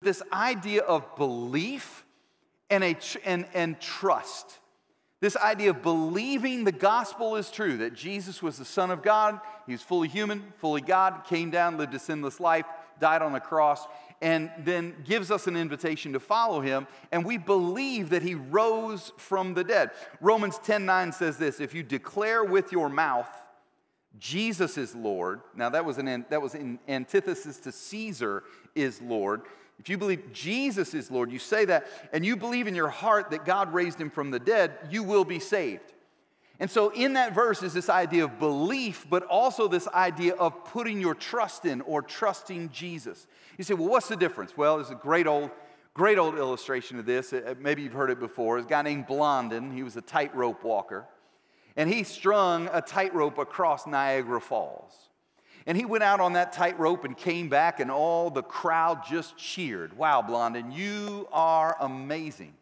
This idea of belief and trust. This idea of believing the gospel is true, that Jesus was the Son of God, he was fully human, fully God, came down, lived a sinless life, died on the cross, and then gives us an invitation to follow him, and we believe that he rose from the dead. Romans 10:9 says this, if you declare with your mouth, Jesus is Lord, now that was in antithesis to Caesar is Lord. If you believe Jesus is Lord, you say that, and you believe in your heart that God raised him from the dead, you will be saved. And so in that verse is this idea of belief, but also this idea of putting your trust in or trusting Jesus. You say, well, what's the difference? Well, there's a great old illustration of this. Maybe you've heard it before. There's a guy named Blondin. He was a tightrope walker. And he strung a tightrope across Niagra Falls. And he went out on that tightrope and came back, and all the crowd just cheered. Wow, Blondin, you are amazing.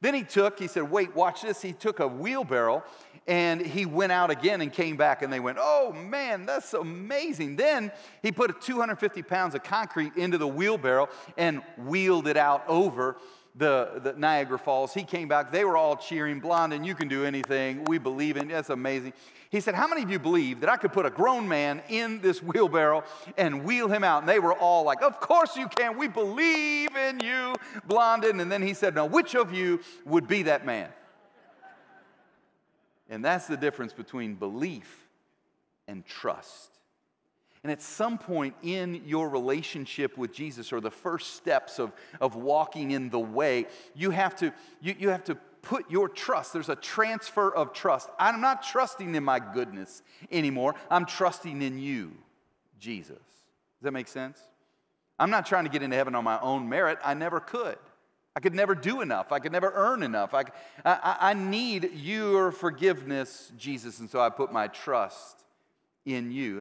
Then he said, wait, watch this. He took a wheelbarrow, and he went out again and came back, and they went, oh, man, that's amazing. Then he put 250 pounds of concrete into the wheelbarrow and wheeled it out over the Niagara Falls. He came back. They were all cheering, Blondin, you can do anything. We believe in you. That's amazing. He said, how many of you believe that I could put a grown man in this wheelbarrow and wheel him out? And they were all like, of course you can. We believe in you, Blondin. And then he said, now, which of you would be that man? And that's the difference between belief and trust. And at some point in your relationship with Jesus, or the first steps of walking in the way, you have to put your trust. There's a transfer of trust. I'm not trusting in my goodness anymore. I'm trusting in you, Jesus. Does that make sense? I'm not trying to get into heaven on my own merit. I never could. I could never do enough. I could never earn enough. I need your forgiveness, Jesus, and so I put my trust in you.